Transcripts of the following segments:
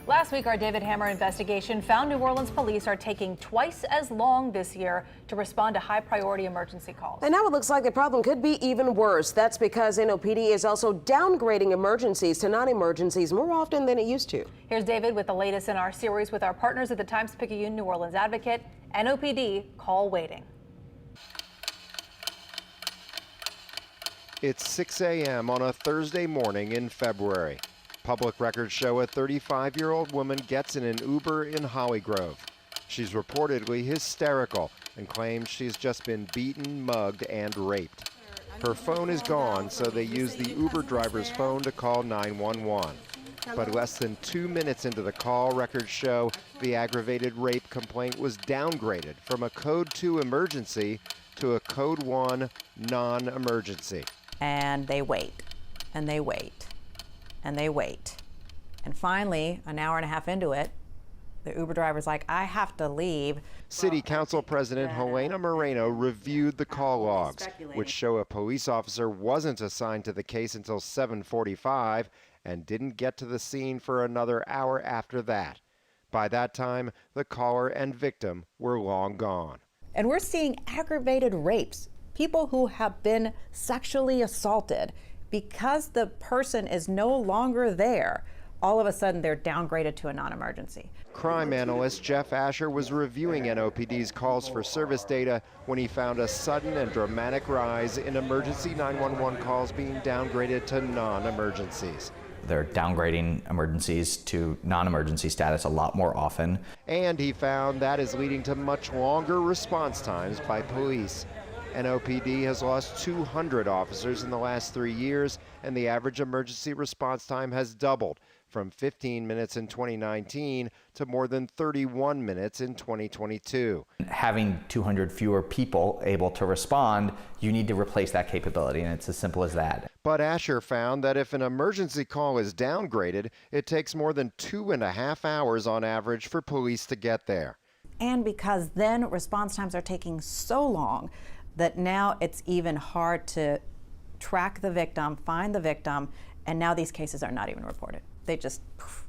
Last week, our David Hammer investigation found New Orleans police are taking twice as long this year to respond to high-priority emergency calls. And now it looks like the problem could be even worse. That's because NOPD is also downgrading emergencies to non-emergencies more often than it used to. Here's David with the latest in our series with our partners at the Times-Picayune New Orleans Advocate, NOPD call waiting. It's 6 a.m. on a Thursday morning in February. Public records show a 35-year-old woman gets in an Uber in Hollygrove. She's reportedly hysterical and claims she's just been beaten, mugged, and raped. Her phone is gone, so they use the Uber driver's phone to call 911. But less than 2 minutes into the call, records show the aggravated rape complaint was downgraded from a Code 2 emergency to a Code 1 non-emergency. And they wait, and they wait, and they wait. And finally, an hour and a half into it, the Uber driver's like, I have to leave. City Council President Helena Moreno reviewed the call logs, which show a police officer wasn't assigned to the case until 7:45 and didn't get to the scene for another hour after that. By that time, the caller and victim were long gone. And we're seeing aggravated rapes, people who have been sexually assaulted. Because the person is no longer there, all of a sudden they're downgraded to a non-emergency. Crime analyst Jeff Asher was reviewing NOPD's calls for service data when he found a sudden and dramatic rise in emergency 911 calls being downgraded to non-emergencies. They're downgrading emergencies to non-emergency status a lot more often. And he found that is leading to much longer response times by police. NOPD has lost 200 officers in the last 3 years, and the average emergency response time has doubled from 15 minutes in 2019 to more than 31 minutes in 2022. Having 200 fewer people able to respond, you need to replace that capability, and it's as simple as that. But Asher found that if an emergency call is downgraded, it takes more than 2.5 hours on average for police to get there. And because then response times are taking so long that now it's even hard to track the victim, find the victim, and now these cases are not even reported. They just poof.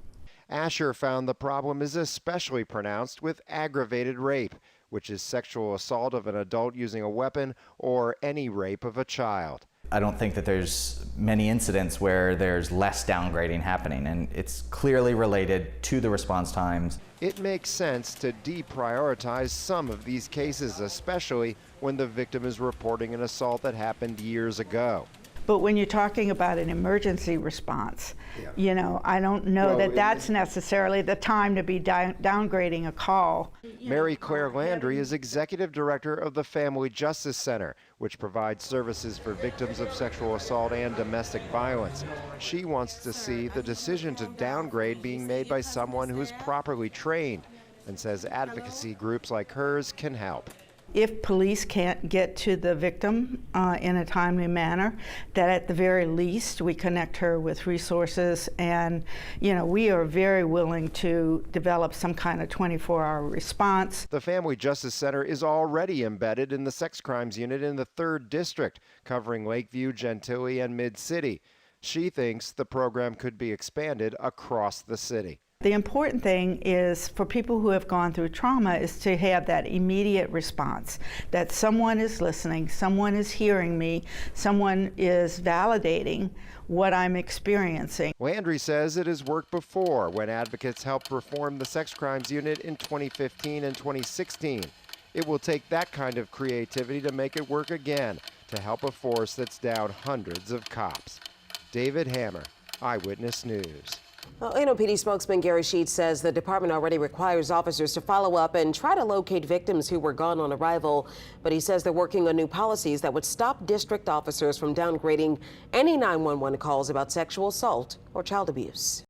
Asher found the problem is especially pronounced with aggravated rape, which is sexual assault of an adult using a weapon or any rape of a child. I don't think that there's many incidents where there's less downgrading happening, and it's clearly related to the response times. It makes sense to deprioritize some of these cases, especially when the victim is reporting an assault that happened years ago. But when you're talking about an emergency response, you know, I don't know that that's necessarily the time to be downgrading a call. Mary Claire Landry is executive director of the Family Justice Center, which provides services for victims of sexual assault and domestic violence. She wants to see the decision to downgrade being made by someone who is properly trained, and says advocacy groups like hers can help. If police can't get to the victim in a timely manner, that at the very least we connect her with resources, and you know, we are very willing to develop some kind of 24-hour response. The Family Justice Center is already embedded in the sex crimes unit in the 3rd District, covering Lakeview, Gentilly, and Mid-City. She thinks the program could be expanded across the city. The important thing is for people who have gone through trauma is to have that immediate response, that someone is listening, someone is hearing me, someone is validating what I'm experiencing. Landry says it has worked before when advocates helped reform the sex crimes unit in 2015 and 2016. It will take that kind of creativity to make it work again, to help a force that's down hundreds of cops. David Hammer, Eyewitness News. Well, NOPD spokesman Gary Sheets says the department already requires officers to follow up and try to locate victims who were gone on arrival. But he says they're working on new policies that would stop district officers from downgrading any 911 calls about sexual assault or child abuse.